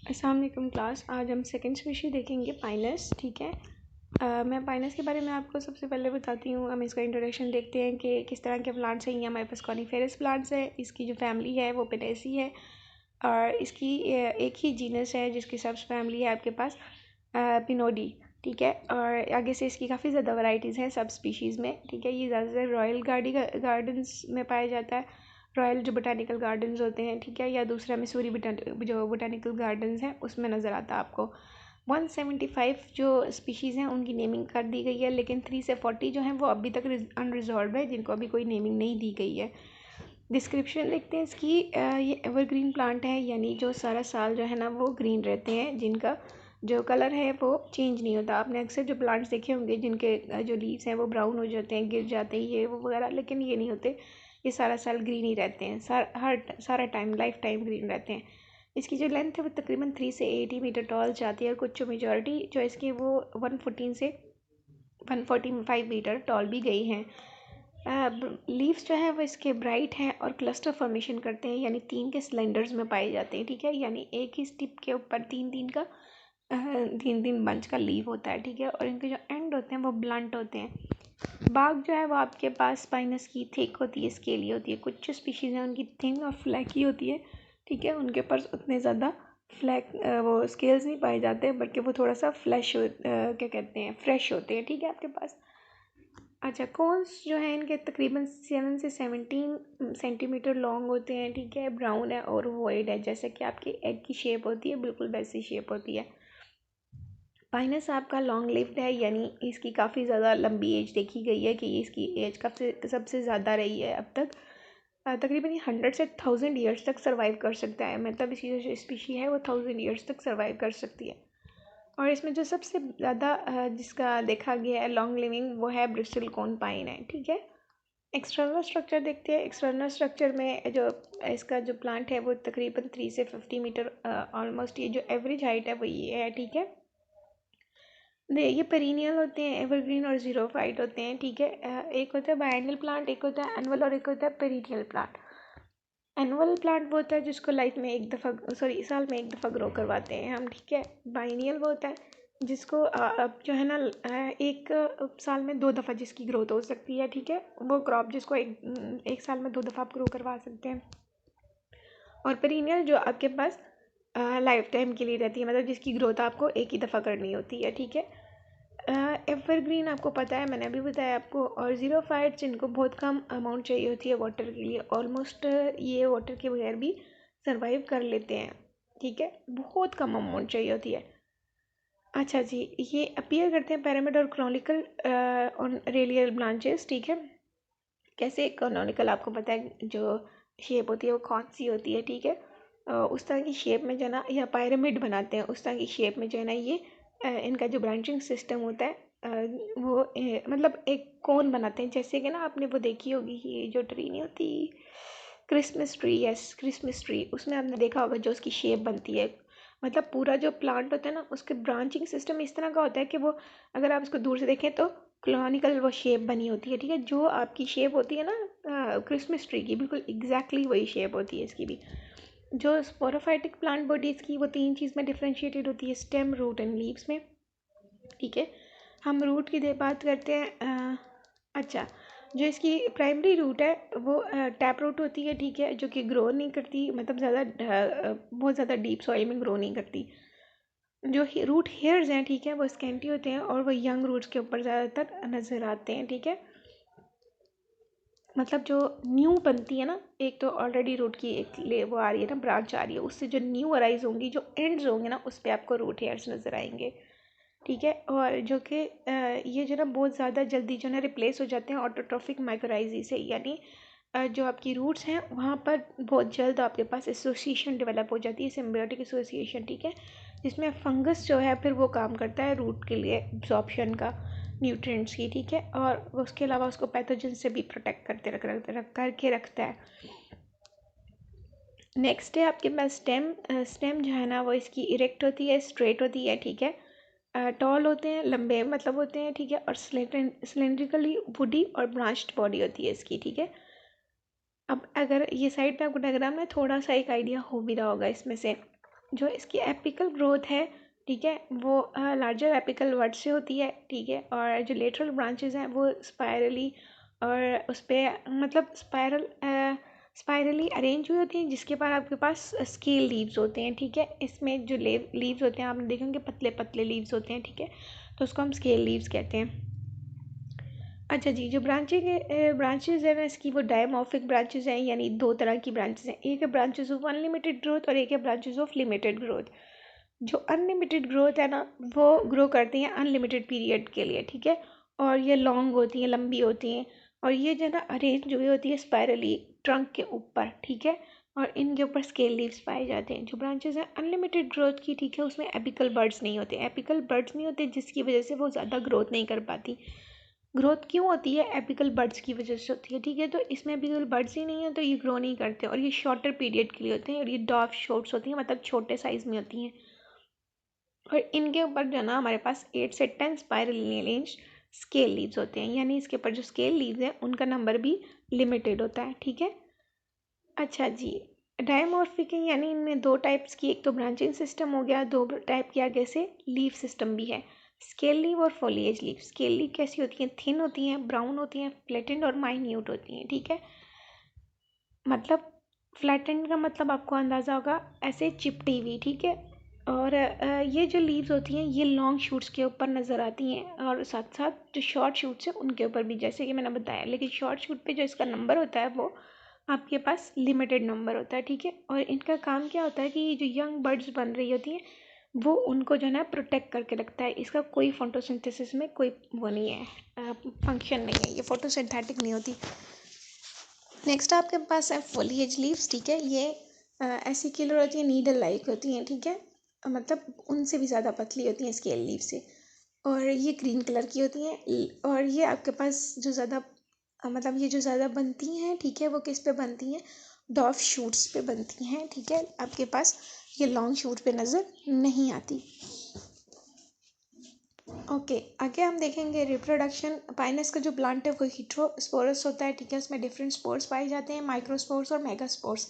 अस्सलाम वालेकुम क्लास। आज हम सेकंड स्पीशीज़ देखेंगे पाइनस। ठीक है, मैं पाइनस के बारे में आपको सबसे पहले बताती हूँ। हम इसका इंट्रोडक्शन देखते हैं कि किस तरह के प्लांट्स हैं। ये हमारे पास कॉनिफेरस प्लांट्स है। इसकी जो फैमिली है वो पिनेसी है और इसकी एक ही जीनस है जिसकी सब फैमिली है आपके पास पिनोडी। ठीक है, और आगे से इसकी काफ़ी ज़्यादा वैरायटीज़ हैं सब स्पीशीज़ में। ठीक है, ये ज़्यादातर रॉयल गार्डन्स में पाया जाता है, रॉयल जो बोटानिकल गार्डन्स होते हैं। ठीक है, या दूसरा मिसूरी जो बोटानिकल गार्डन्स हैं उसमें नज़र आता है आपको। 175 जो स्पीशीज़ हैं उनकी नेमिंग कर दी गई है, लेकिन 3 से 40 जो हैं वो अभी तक अनरिजॉल्व है, जिनको अभी कोई नेमिंग नहीं दी गई है। डिस्क्रिप्शन देखते हैं इसकी। ये एवरग्रीन प्लांट है, यानी जो सारा साल जो है ना वो ग्रीन रहते हैं, जिनका जो कलर है वो चेंज नहीं होता। आपने अक्सर जो प्लांट्स देखे होंगे जिनके जो लीव्स हैं वो ब्राउन हो जाते हैं, गिर जाते हैं, ये वो वगैरह, लेकिन ये नहीं होते। ये सारा साल ग्रीन ही रहते हैं, सारा टाइम लाइफ टाइम ग्रीन रहते हैं। इसकी जो लेंथ है वो तकरीबन 3 से 80 मीटर टॉल जाती है, और कुछ जो मेजॉरिटी जो इसकी वो 114 से 145 मीटर टॉल भी गई हैं। लीव्स जो है वो इसके ब्राइट हैं और क्लस्टर फॉर्मेशन करते हैं, यानी 3 के सिलेंडर्स में पाए जाते हैं। ठीक है, यानी एक ही स्टिप के ऊपर 3 बंच का लीव होता है। ठीक है, और इनके जो एंड होते हैं वो ब्लंट होते हैं। बाग जो है वो आपके पास स्पाइनस की थिक होती है, स्केली होती है। कुछ जो स्पीशीज़ हैं उनकी थिन और फ्लैकी होती है। ठीक है, उनके ऊपर उतने ज़्यादा वो स्केल्स नहीं पाए जाते, बल्कि वो थोड़ा सा क्या कहते हैं, फ्रेश होते हैं। ठीक है आपके पास। अच्छा, कोन्स जो है इनके तकरीबन 7 से 17 सेंटीमीटर लॉन्ग होते हैं। ठीक है, ब्राउन है और वाइड है, जैसे कि आपकी एग की शेप होती है, बिल्कुल वैसी शेप होती है। पाइनस आपका लॉन्ग लिव्ड है, यानी इसकी काफ़ी ज़्यादा लंबी एज देखी गई है कि इसकी एज सबसे ज़्यादा रही है अब तक। तकरीबन ये 100 से 1000 ईयर्स तक सर्वाइव कर सकता है। मतलब इसकी जो स्पीशी है वो 1000 ईयर्स तक सर्वाइव कर सकती है। और इसमें जो सबसे ज़्यादा जिसका देखा गया है लॉन्ग लिविंग, वो है ब्रिस्टल कोन पाइन है। ठीक है, एक्सटर्नल स्ट्रक्चर देखते हैं। एक्सटर्नल स्ट्रक्चर में जो इसका जो प्लांट है वो तकरीबन 3 से 50 मीटर ऑलमोस्ट, ये जो एवरेज हाइट है वो ये है। ठीक है, ये पेरिनियल होते हैं, एवरग्रीन और ज़ीरोफाइट होते हैं। ठीक है, एक होता है बायएनुअल प्लांट, एक होता है एनुअल और एक होता है पेरिनियल प्लांट। एनुअल प्लांट वो होता है जिसको लाइफ में साल में एक दफ़ा ग्रो करवाते हैं हम। ठीक है, बाइनियल वो होता है जिसको अब जो है ना एक साल में 2 दफ़ा जिसकी ग्रोथ हो सकती है। ठीक है, वो क्रॉप जिसको एक साल में 2 दफ़ा आप ग्रो करवा सकते हैं। और पेरिनियल जो आपके पास लाइफ टाइम के लिए रहती है, मतलब जिसकी ग्रोथ आपको एक ही दफ़ा करनी होती है। ठीक है, एवरग्रीन आपको पता है, मैंने अभी बताया आपको। और ज़ीरोफाइट्स जिनको बहुत कम अमाउंट चाहिए होती है वाटर के लिए, ऑलमोस्ट ये वाटर के बगैर भी सर्वाइव कर लेते हैं। ठीक है, बहुत कम अमाउंट चाहिए होती है। अच्छा जी, ये अपीयर करते हैं पैरामिड और क्रॉनिकल और रेलियल ब्रांचेस। ठीक है, कैसे कॉनोनिकल आपको पता है जो शेप होती है वो कौन सी होती है। ठीक है, उस तरह की शेप में जो है ना, या पायरामिड बनाते हैं उस तरह की शेप में जो है ना, ये इनका जो ब्रांचिंग सिस्टम होता है वो मतलब एक कोन बनाते हैं। जैसे कि ना आपने वो देखी होगी, ये जो ट्री नहीं होती, Christmas tree. Yes, Christmas tree, उसमें आपने देखा होगा जो उसकी शेप बनती है। मतलब पूरा जो प्लांट होता है ना उसके ब्रांचिंग सिस्टम इस तरह का होता है कि वो, अगर आप उसको दूर से देखें तो क्लॉनिकल वो शेप बनी होती है। ठीक है, जो आपकी शेप होती है ना क्रिसमस ट्री की, बिल्कुल एग्जैक्टली वही शेप होती है इसकी भी। जो स्पोरोफाइटिक प्लांट बॉडी इसकी, वो 3 चीज़ में डिफ्रेंशिएटेड होती है, स्टेम, रूट एंड लीव्स में। ठीक है, हम रूट की बात करते हैं। अच्छा, जो इसकी प्राइमरी रूट है वो टैप रूट होती है। ठीक है, जो कि ग्रो नहीं करती, मतलब बहुत ज़्यादा डीप सॉइल में ग्रो नहीं करती। जो रूट हेयर्स हैं, ठीक है, वो स्कैंटी होते हैं और वो यंग रूट्स के ऊपर ज़्यादातर नज़र आते हैं। ठीक है, मतलब जो न्यू बनती है ना, एक तो ऑलरेडी रूट की एक वो आ रही है ना, ब्रांच आ रही है, उससे जो न्यू अराइज होंगी, जो एंड्स होंगे ना, उस पर आपको रूट हेयर्स नज़र आएंगे। ठीक है, और जो कि ये जो ना बहुत ज़्यादा जल्दी जो ना रिप्लेस हो जाते हैं ऑटोट्रॉफिक माइकोराइजी से, यानी जो आपकी रूट्स हैं वहाँ पर बहुत जल्द आपके पास एसोसिएशन डेवलप हो जाती है, सिम्बियोटिक एसोसिएशन। ठीक है, जिसमें फंगस जो है फिर वो काम करता है रूट के लिए एब्जॉर्प्शन का, न्यूट्रिएंट्स की। ठीक है, और उसके अलावा उसको पैथोजन से भी प्रोटेक्ट करके रखता है। नेक्स्ट है आपके पास स्टेम। स्टेम जो है ना वो इसकी इरेक्ट होती है, स्ट्रेट होती है। ठीक है, टॉल होते हैं, लंबे मतलब होते हैं। ठीक है, और सिलेंड्रिकली वुडी और ब्रांच्ड बॉडी होती है इसकी। ठीक है, अब अगर ये साइड पे आपको डायग्राम में थोड़ा सा एक आइडिया हो भी रहा होगा इसमें से, जो इसकी एपिकल ग्रोथ है, ठीक है, वो लार्जर एपिकल वर्ड से होती है, ठीक है, और जो लेटरल ब्रांचेस हैं वो स्पायरली और उस पर मतलब स्पायरली अरेंज हुई होती हैं, जिसके बाद आपके पास स्केल लीव्स होते हैं, ठीक है। इसमें जो लीव्स होते हैं आपने देखेंगे पतले पतले लीव्स होते हैं, ठीक है, तो उसको हम स्केल लीव्स कहते हैं। अच्छा जी, जो ब्रांचेज है ना इसकी, वो डायमॉर्फिक ब्रांचेज हैं, यानी दो तरह की ब्रांचेज हैं। एक है ब्रांचेज ऑफ अनलिमिटेड ग्रोथ और एक है ब्रांचेज ऑफ लिमिटेड ग्रोथ। जो अनलिमिटेड ग्रोथ है ना वो ग्रो करती हैं अनलिमिटेड पीरियड के लिए, ठीक है, और ये लॉन्ग होती हैं, लंबी होती हैं, और ये जो है ना अरेंज हुई होती है स्पायरली ट्रंक के ऊपर, ठीक है, और इनके ऊपर स्केल लीव्स पाए जाते हैं। जो ब्रांचेज हैं अनलिमिटेड ग्रोथ की, ठीक है, उसमें एपिकल बर्ड्स नहीं होते, एपिकल बर्ड्स नहीं होते, जिसकी वजह से वो ज़्यादा ग्रोथ नहीं कर पाती। ग्रोथ क्यों होती है? एपिकल बर्ड्स की वजह से होती है, ठीक है, तो इसमें एपिकल बर्ड्स ही नहीं है तो ये ग्रो नहीं करते, और ये शॉर्टर पीरियड के लिए होते हैं, और ये डॉर्फ शॉर्ट्स होती हैं, मतलब छोटे साइज़ में होती हैं, और इनके ऊपर जो है ना हमारे पास 8 से 10 स्पाइरली अरेंज्ड स्केल लीव्स होते हैं, यानी इसके ऊपर जो स्केल लीव्स हैं उनका नंबर भी लिमिटेड होता है, ठीक है। अच्छा जी, डायमॉर्फिक यानी इनमें दो टाइप्स की, एक तो ब्रांचिंग सिस्टम हो गया, दो टाइप के आगे से लीफ सिस्टम भी है, स्केल लीव और फॉलिएज लीव। स्केल लीव कैसी होती हैं? थिन होती हैं, ब्राउन होती हैं, फ्लैटेंड और माइन्यूट होती हैं, ठीक है। मतलब फ्लैटेंड का मतलब आपको अंदाज़ा होगा ऐसे चिपटी हुई, ठीक है, और ये जो लीव्स होती हैं ये लॉन्ग शूट्स के ऊपर नज़र आती हैं, और साथ साथ जो शॉर्ट शूट्स हैं उनके ऊपर भी, जैसे कि मैंने बताया, लेकिन शॉर्ट शूट पे जो इसका नंबर होता है वो आपके पास लिमिटेड नंबर होता है, ठीक है। और इनका काम क्या होता है कि जो यंग बर्ड्स बन रही होती हैं वो उनको जो है ना प्रोटेक्ट करके रखता है। इसका कोई फोटोसिंथेसिस में कोई वो नहीं है, फंक्शन नहीं है, ये फोटोसिंथेटिक नहीं होती। नेक्स्ट आपके पास है फोलिएज लीव्स, ठीक है, ये ऐसी किलर होती है, नीडल लाइक होती हैं, ठीक है, मतलब उनसे भी ज़्यादा पतली होती हैं स्केल लीव से, और ये ग्रीन कलर की होती हैं, और ये आपके पास जो ज़्यादा मतलब ये जो ज़्यादा बनती हैं, ठीक है, वो किस पे बनती हैं? डॉर्फ शूट्स पे बनती हैं, ठीक है, आपके पास ये लॉन्ग शूट पे नज़र नहीं आती। ओके, आगे हम देखेंगे रिप्रोडक्शन। पाइनस का जो प्लांट है वो हीटेरोस्पोरस होता है, ठीक है, उसमें डिफरेंट स्पोर्स पाए जाते हैं, माइक्रोस्पोर्स और मेगास्पोर्स।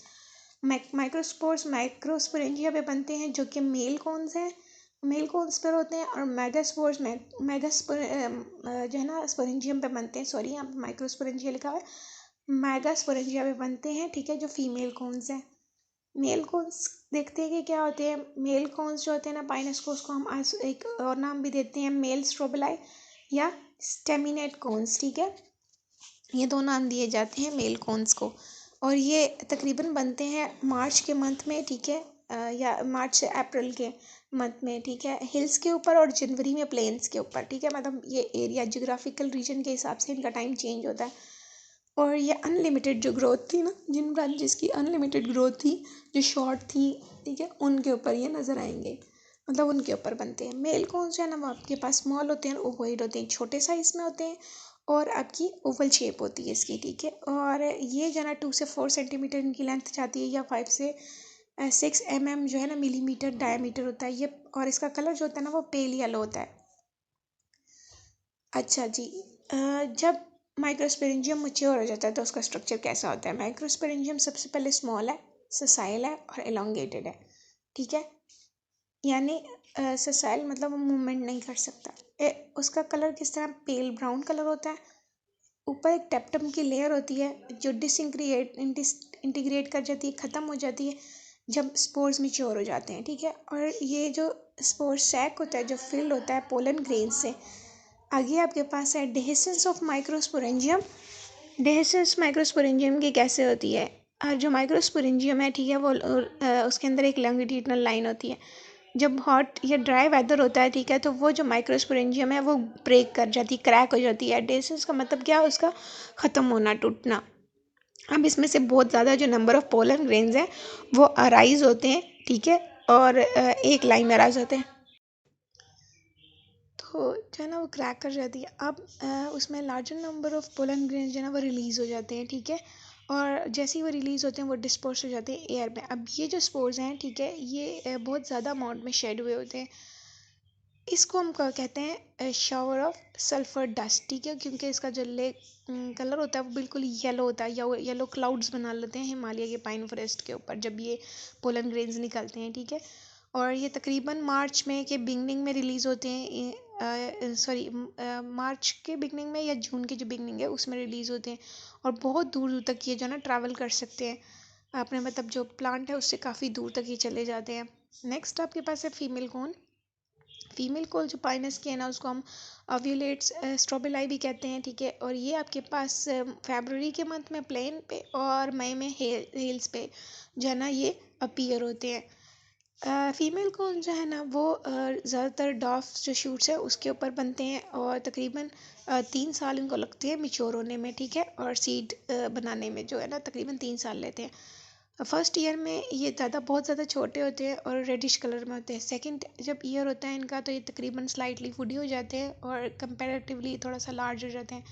माइक्रोस्पोर्स माइक्रोस्पोरेंजिया पे बनते हैं, जो कि मेल कोन्स हैं, मेल कोन्स पर होते हैं, और मेगास्पोर्स मेगास्पोर जो है ना स्पोरेंजियम पे बनते हैं, सॉरी यहाँ पे माइक्रोस्पोरेंजिया लिखा हुआ है, मेगास्पोरेंजिया पे बनते हैं, ठीक है, जो फीमेल कोन्स हैं। मेल कोन्स देखते हैं कि क्या होते हैं। मेल कोन्स जो होते हैं ना पाइनस को, उसको हम एक और नाम भी देते हैं, मेल स्ट्रोबेलाई या स्टेमिनेट कोन्स, ठीक है, ये दो नाम दिए जाते हैं मेल कोन्स को, और ये तकरीबन बनते हैं मार्च के मंथ में, ठीक है, या मार्च से अप्रैल के मंथ में, ठीक है, हिल्स के ऊपर, और जनवरी में प्लेन्स के ऊपर, ठीक है, मतलब ये एरिया जियोग्राफिकल रीजन के हिसाब से इनका टाइम चेंज होता है। और ये अनलिमिटेड जो ग्रोथ थी ना, जिन ब्रांचेस की अनलिमिटेड ग्रोथ थी, जो शॉर्ट थी, ठीक है, उनके ऊपर ये नज़र आएंगे, मतलब उनके ऊपर बनते हैं। मेल कौन से है ना वो आपके पास स्मॉल होते हैं, ओवॉइड होते हैं, छोटे साइज़ में होते हैं, और आपकी ओवल शेप होती है इसकी, ठीक है, और ये जो है ना 2 से 4 सेंटीमीटर इनकी लेंथ जाती है, या 5 से 6 mm जो है ना मिलीमीटर डायमीटर होता है ये, और इसका कलर जो होता है ना वो पेल येलो होता है। अच्छा जी, जब माइक्रोस्पोरेंजियम मैच्योर हो जाता है तो उसका स्ट्रक्चर कैसा होता है? माइक्रोस्पोरेंजियम सबसे पहले स्मॉल है, ससाइल है और एलोंगेटेड है, ठीक है, यानी ससाइल मतलब वो मूवमेंट नहीं कर सकता। उसका कलर किस तरह? पेल ब्राउन कलर होता है। ऊपर एक टेप्टम की लेयर होती है जो इंटीग्रेट कर जाती है, ख़त्म हो जाती है जब स्पोर्स मैच्योर हो जाते हैं, ठीक है, और ये जो स्पोर सैक होता है जो फिल्ड होता है पोलन ग्रेन से। आगे आपके पास है dehiscence of microsporangium. Dehiscence microsporangium की कैसे होती है? और जो माइक्रोस्पोरेंजियम है, ठीक है, वो उसके अंदर एक लॉन्गिट्यूडिनल लाइन होती है। जब हॉट या ड्राई वेदर होता है, ठीक है, तो वो जो माइक्रोस्पोरेंजियम है वो ब्रेक कर जाती है, क्रैक हो जाती है। डेhiscence का मतलब क्या है? उसका ख़त्म होना, टूटना। अब इसमें से बहुत ज़्यादा जो नंबर ऑफ पोलन ग्रेन्स हैं वो अराइज होते हैं, ठीक है, और एक लाइन में अराइज होते हैं, तो जो है ना वो क्रैक कर जाती है। अब उसमें larger number of pollen grains जो है ना वो रिलीज़ हो जाते हैं, ठीक है, और जैसे ही वो रिलीज़ होते हैं वो डिस्पर्स हो जाते हैं एयर में। अब ये जो स्पोर्स हैं, ठीक है, ये बहुत ज़्यादा अमाउंट में शेड हुए होते हैं। इसको हम क्या कहते हैं? शावर ऑफ सल्फर डस्ट, ठीक है, क्योंकि इसका जो कलर होता है वो बिल्कुल येलो होता है, या येलो क्लाउड्स बना लेते हैं हिमालय के पाइन फॉरेस्ट के ऊपर जब ये पोलन ग्रेन्स निकलते हैं, ठीक है, और ये तकरीबन मार्च में के बिगनिंग में रिलीज़ होते हैं, मार्च के बिगनिंग में या जून के जो बिगनिंग है उसमें रिलीज़ होते हैं। और बहुत दूर दूर तक ये जो है ना ट्रैवल कर सकते हैं अपने, मतलब जो प्लांट है उससे काफ़ी दूर तक ये चले जाते हैं। नेक्स्ट आपके पास है फीमेल कोन। फीमेल कोल जो पाइनस की है ना उसको हम ओव्यूलेट्स स्ट्रोबिलाई भी कहते हैं, ठीक है। और ये आपके पास फरवरी के मंथ में प्लेन पे और मई में हेल्स पे जो है ना ये अपीयर होते हैं। फीमेल कोन जो है ना वो ज़्यादातर डॉफ जो शूट्स है उसके ऊपर बनते हैं और तकरीबन 3 साल इनको लगते हैं मिच्योर होने में, ठीक है। और सीड बनाने में जो है ना तकरीबन 3 साल लेते हैं। फर्स्ट ईयर में ये बहुत ज़्यादा छोटे होते हैं और रेडिश कलर में होते हैं। सेकंड जब ईयर होता है इनका तो ये तकरीबन स्लाइटली वुडी हो जाते हैं और कंपैरेटिवली थोड़ा सा लार्ज हो जाते हैं।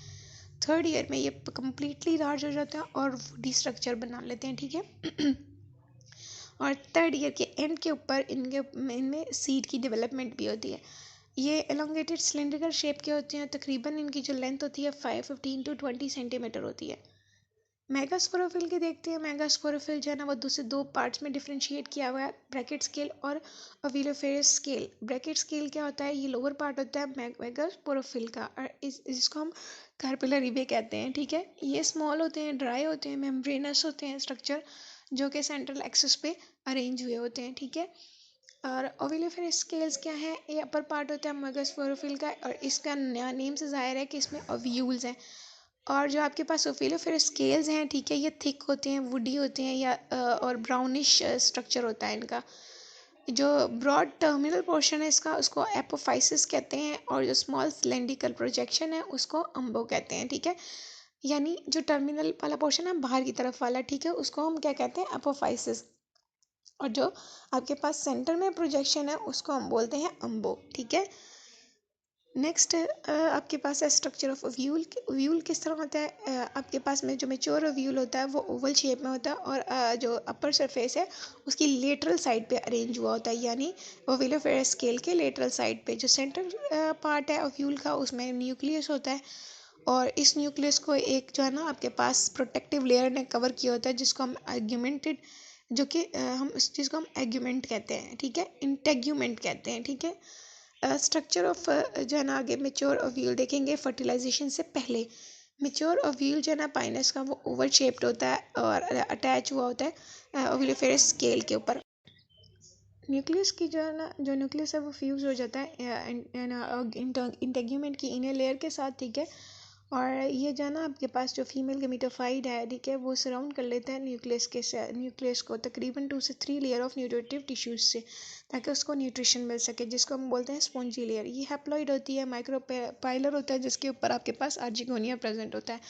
थर्ड ईयर में ये कम्प्लीटली लार्ज हो जाते हैं और वुडी स्ट्रक्चर बना लेते हैं, ठीक है। और थर्ड ईयर के एंड के ऊपर इनमें सीड की डेवलपमेंट भी होती है। ये एलोंगेटेड सिलेंड्रिकल शेप के होते हैं। तकरीबन इनकी जो लेंथ होती है 5 15 to 20 सेंटीमीटर होती है। मेगास्पोरोफिल के देखते हैं। मेगास्पोरोफिल जो है ना वो दूसरे दो पार्ट्स में डिफ्रेंशिएट किया हुआ है, ब्रैकेट स्केल और ओविलोफेरस स्केल। ब्रैकेट स्केल क्या होता है, ये लोअर पार्ट होता है मेगास्पोरोफिल का और इसको हम कार्पिलरी भी कहते हैं, ठीक है। ये स्मॉल होते हैं, ड्राई होते हैं, मेम्ब्रेनस होते हैं स्ट्रक्चर जो कि सेंट्रल एक्सिस पे अरेंज हुए होते हैं, ठीक है। और ओविलोफेरस स्केल्स क्या है, ये अपर पार्ट होता है मेगास्पोरोफिल का और इसका नेम से जाहिर है कि इसमें ओव्यूल्स हैं। और जो आपके पास ओफिलोफेरस स्केल्स हैं, ठीक है, ये थिक होते हैं, वुडी होते हैं या और ब्राउनिश स्ट्रक्चर होता है इनका। जो ब्रॉड टर्मिनल पोर्शन है इसका उसको एपोफाइसिस कहते हैं और जो स्मॉल सिलेंड्रिकल प्रोजेक्शन है उसको अम्बो कहते हैं, ठीक है। यानी जो टर्मिनल वाला पोर्शन है बाहर की तरफ वाला, ठीक है, उसको हम क्या कहते हैं, एपोफाइसिस। और जो आपके पास सेंटर में प्रोजेक्शन है उसको हम बोलते हैं अम्बो, ठीक है। नेक्स्ट आपके पास है स्ट्रक्चर ऑफ ओव्यूल। ओव्यूल किस तरह होता है, आपके पास में जो मेच्योर ओव्यूल होता है वो ओवल शेप में होता है और जो अपर सरफेस है उसकी लेटरल साइड पे अरेंज हुआ होता है, यानी ओविलोफेरस स्केल के लेटरल साइड पे। जो सेंट्रल पार्ट है ओव्यूल का उसमें न्यूक्लियस होता है और इस न्यूक्लियस को एक जो है ना आपके पास प्रोटेक्टिव लेयर ने कवर किया होता है जिसको हम एग्यूमेंटेड, जो कि हम इस चीज़ को हम एग्यूमेंट कहते हैं, ठीक है, इंटेग्यूमेंट कहते हैं, ठीक है। स्ट्रक्चर ऑफ जो है ना आगे मेच्योर ओव्यूल देखेंगे फर्टिलाइजेशन से पहले। मेच्योर ओव्यूल जो है ना पाइनस का वो ओवल शेप्ड होता है और अटैच हुआ होता है ओव्यूलोफेरस स्केल के ऊपर। न्यूक्लियस की जो है ना जो न्यूक्लियस है वो फ्यूज़ हो जाता है इंटेग्यूमेंट की इनर लेयर के साथ, ठीक है। और ये जो है ना आपके पास जो फीमेल गेमेटोफाइट है, ठीक है, वो सराउंड कर लेता है न्यूक्लियस को तकरीबन 2 से 3 लेयर ऑफ न्यूट्रिटिव टिश्यूज से, ताकि उसको न्यूट्रिशन मिल सके, जिसको हम बोलते हैं स्पॉन्जी लेयर। ये हैप्लॉइड होती है, माइक्रोपाइलर होता है जिसके ऊपर आपके पास आर्चिगोनिया प्रेजेंट होता है।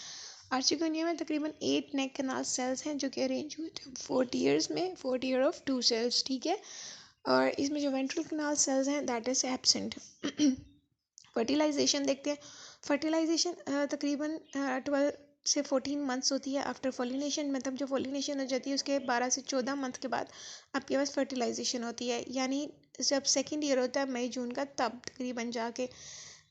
आर्चिगोनिया में तकरीबन 8 नेक कैनाल सेल्स हैं जो कि अरेंज हुए थे 40 ईयर्स में, 40 ईयर ऑफ 2 सेल्स, ठीक है। और इसमें जो वेंट्रल कैनाल सेल्स हैं दैट इज एब्सेंट। फर्टिलाइजेशन देखते हैं। फर्टिलाइजेशन तकरीबन 12 से 14 मंथ्स होती है आफ्टर फॉलिनेशन, मतलब जो फॉलिनेशन हो जाती है उसके 12 से 14 मंथ के बाद आपके पास फर्टिलाइजेशन होती है, यानी जब सेकेंड ईयर होता है मई जून का तब तकरीबन जाके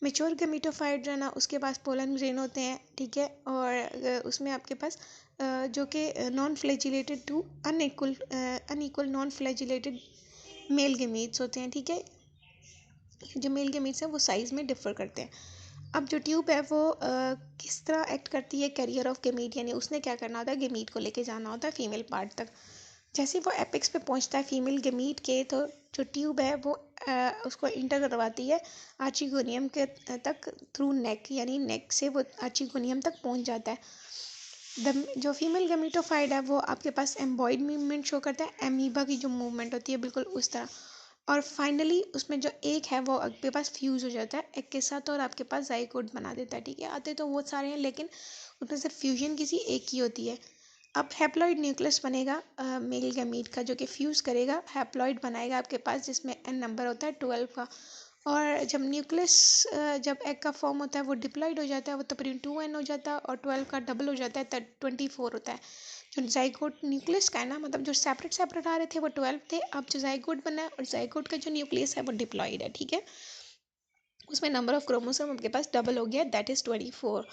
मेच्योर गेमेटोफाइट जो है ना उसके पास पोलन ग्रेन होते हैं, ठीक है। और उसमें आपके पास जो कि non flagellated two unequal non flagellated male gametes होते हैं, ठीक है। जो मेल गेमीट्स हैं वो साइज़ में डिफ़र करते हैं। अब जो ट्यूब है वो किस तरह एक्ट करती है कैरियर ऑफ गेमीट, यानी उसने क्या करना होता है, गेमीट को लेके जाना होता है फीमेल पार्ट तक। जैसे वो एपेक्स पे पहुंचता है फीमेल गेमीट के, तो जो ट्यूब है वो उसको इंटर करवाती है आर्चिगोनियम के तक थ्रू नेक, यानी नेक से वो आर्चिगोनियम तक पहुंच जाता है। जो फीमेल गेमेटोफाइट है वो आपके पास एम्बॉयड मूवमेंट शो करता है, एमीबा की जो मूवमेंट होती है बिल्कुल उस तरह। और फाइनली उसमें जो एक है वो आपके पास फ्यूज़ हो जाता है एक के साथ और आपके पास जाइगोट बना देता है, ठीक है। आते तो बहुत सारे हैं लेकिन उसमें से फ्यूजन किसी एक की होती है। अब हैप्लॉइड न्यूक्लियस बनेगा मेल गैमीट का जो कि फ्यूज़ करेगा, हैप्लॉइड बनाएगा आपके पास जिसमें एन नंबर होता है 12 का। और जब न्यूक्लियस जब एग का फॉर्म होता है वो डिप्लॉइड हो जाता है, वो तकरीबन 2n हो जाता है और 12 का डबल हो जाता है तब 24 होता है। जो जाइगोट न्यूक्लियस का है ना, मतलब जो सेपरेट सेपरेट आ रहे थे वो 12 थे, अब जो जाइगोट बना है और जाइगोट का जो न्यूक्लियस है वो डिप्लॉइड है, ठीक है। उसमें नंबर ऑफ क्रोमोसोम आपके पास डबल हो गया, दैट इज़ 24।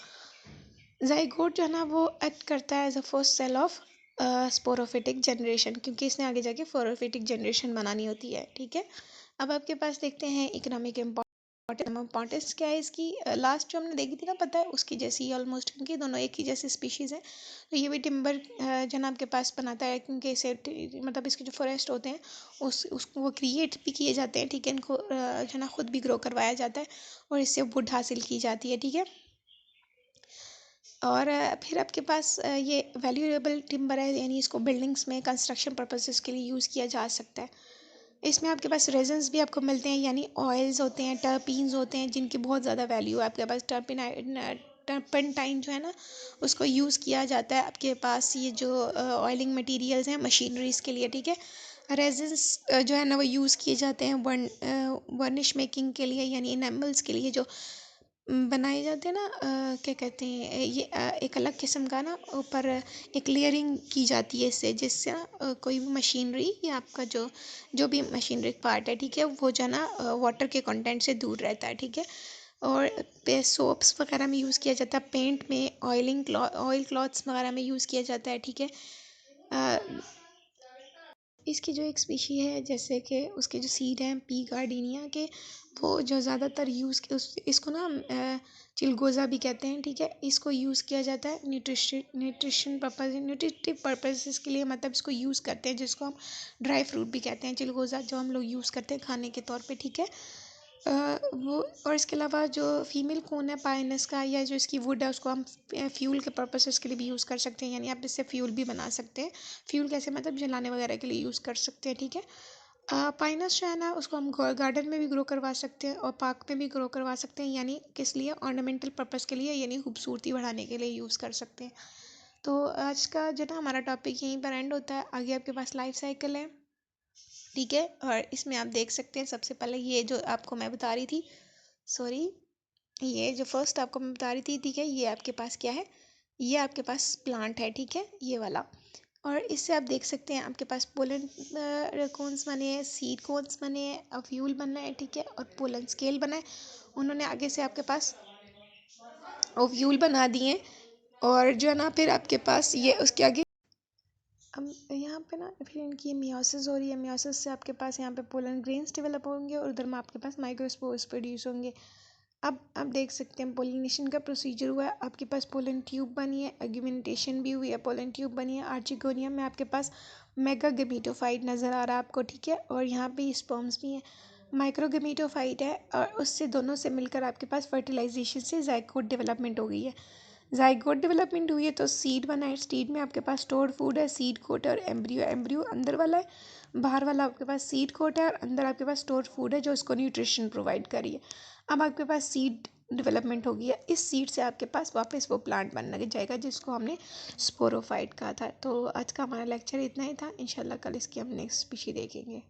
जाइगोट जो है ना वो एक्ट करता है as a first cell of sporophytic generation, क्योंकि इसने आगे जाके फोरोफिटिक जनरेशन बनानी होती है। ठीक है, अब आपके पास देखते हैं इकोनॉमिक इम्पोर्टेंस क्या है इसकी। लास्ट जो हमने देखी थी ना, पता है उसकी जैसी ऑलमोस्ट, क्योंकि दोनों एक ही जैसी स्पीशीज़ हैं। तो ये भी टिम्बर जो ना आपके पास बनाता है, क्योंकि इसे मतलब इसके जो फॉरेस्ट होते हैं उसको वो क्रिएट भी किए जाते हैं। ठीक है, इनको जो ना खुद भी ग्रो करवाया जाता है और इससे वुड हासिल की जाती है। ठीक है, और फिर आपके पास ये वैल्यूएबल टिम्बर है, यानी इसको बिल्डिंग्स में कंस्ट्रक्शन पर्पसेस के लिए यूज़ किया जा सकता है। इसमें आपके पास रेजन्स भी आपको मिलते हैं, यानी ऑयल्स होते हैं, टर्पीन्स होते हैं, जिनकी बहुत ज़्यादा वैल्यू है। आपके पास टर्पेंटाइन जो है ना, उसको यूज़ किया जाता है आपके पास ये जो ऑयलिंग मटेरियल्स हैं मशीनरीज़ के लिए। ठीक है, रेजन्स जो है ना वो यूज़ किए जाते हैं वर्निश मेकिंग के लिए, यानी इनेमल्स के लिए जो बनाए जाते हैं ना, क्या कहते हैं ये, एक अलग किस्म का ना ऊपर एक लेयरिंग की जाती है इससे, जिससे ना कोई भी मशीनरी या आपका जो भी मशीनरी पार्ट है, ठीक है, वो जो है ना वाटर के कंटेंट से दूर रहता है। ठीक है, और पे सोप्स वगैरह में यूज़ किया जाता है, पेंट में, ऑयल क्लॉथ्स वगैरह में यूज़ किया जाता है। ठीक है, इसकी जो एक स्पीशी है, जैसे कि उसके जो सीड हैं पी गार्डिनिया के, वो जो ज़्यादातर इसको ना चिलगोज़ा भी कहते हैं। ठीक है, इसको यूज़ किया जाता है न्यूट्रिटिव पर्पसेस के लिए, मतलब इसको यूज़ करते हैं, जिसको हम ड्राई फ्रूट भी कहते हैं, चिलगोज़ा जो हम लोग यूज़ करते हैं खाने के तौर पे। ठीक है, वो और इसके अलावा जो फीमेल कोन है पाइनस का, या जो इसकी वुड है, उसको हम फ्यूल के पर्पसेस के लिए भी यूज़ कर सकते हैं, यानी आप इससे फ्यूल भी बना सकते हैं। फ्यूल कैसे, मतलब जलाने वगैरह के लिए यूज़ कर सकते हैं। ठीक है, पाइनस जो है ना उसको हम गार्डन में भी ग्रो करवा सकते हैं और पार्क में भी ग्रो करवा सकते हैं, यानी किस लिए, ऑर्नामेंटल पर्पस के लिए, यानी खूबसूरती बढ़ाने के लिए यूज़ कर सकते हैं। तो आज का जो ना हमारा टॉपिक यहीं पर एंड होता है। आगे आपके पास लाइफ साइकिल है। ठीक है, और इसमें आप देख सकते हैं सबसे पहले ये जो आपको मैं बता रही थी, सॉरी, ये जो फर्स्ट आपको मैं बता रही थी, ठीक है, ये आपके पास क्या है, ये आपके पास प्लांट है। ठीक है, ये वाला, और इससे आप देख सकते हैं आपके पास पोलन कोन्स बने हैं, सीड कोन्स बने हैं, फ्यूल बना है। ठीक है, और पोलन स्केल बना है। उन्होंने आगे से आपके पास ओव्यूल बना दिए, और जो है ना फिर आपके पास ये उसके आगे अब यहाँ पे ना फिर इनकी मियोसिस हो रही है। मियोसिस से आपके पास यहाँ पे पोलन ग्रेन्स डेवलप होंगे और उधर में आपके पास माइक्रोस्पोर्स प्रोड्यूस होंगे। अब आप देख सकते हैं पोलिनेशन का प्रोसीजर हुआ है, आपके पास पोलन ट्यूब बनी है, एग्यूमेंटेशन भी हुई है, पोलन ट्यूब बनी है। आर्चिगोनियम में आपके पास मेगा गेमेटोफाइट नज़र आ रहा है आपको। ठीक है, और यहाँ पे स्पर्म्स भी हैं, माइक्रोगेमेटोफाइट है, और उससे दोनों से मिलकर आपके पास फर्टिलाइजेशन से जाइगोट डेवलपमेंट हो गई है। जाइगोट डेवलपमेंट हुई है तो सीड बना है, सीड में आपके पास स्टोर्ड फूड है, सीड कोट है, और एम्ब्रियो, एम्ब्रियो अंदर वाला है, बाहर वाला आपके पास सीड कोट है, और अंदर आपके पास स्टोर्ड फूड है जो उसको न्यूट्रिशन प्रोवाइड करी है। अब आपके पास सीड डेवलपमेंट हो गई है, इस सीड से आपके पास वापस वो प्लांट बनने लग जाएगा जिसको हमने स्पोरोफाइट कहा था। तो आज का हमारा लेक्चर इतना ही था, इंशाल्लाह कल इसकी हम नेक्स्ट स्पीशी देखेंगे।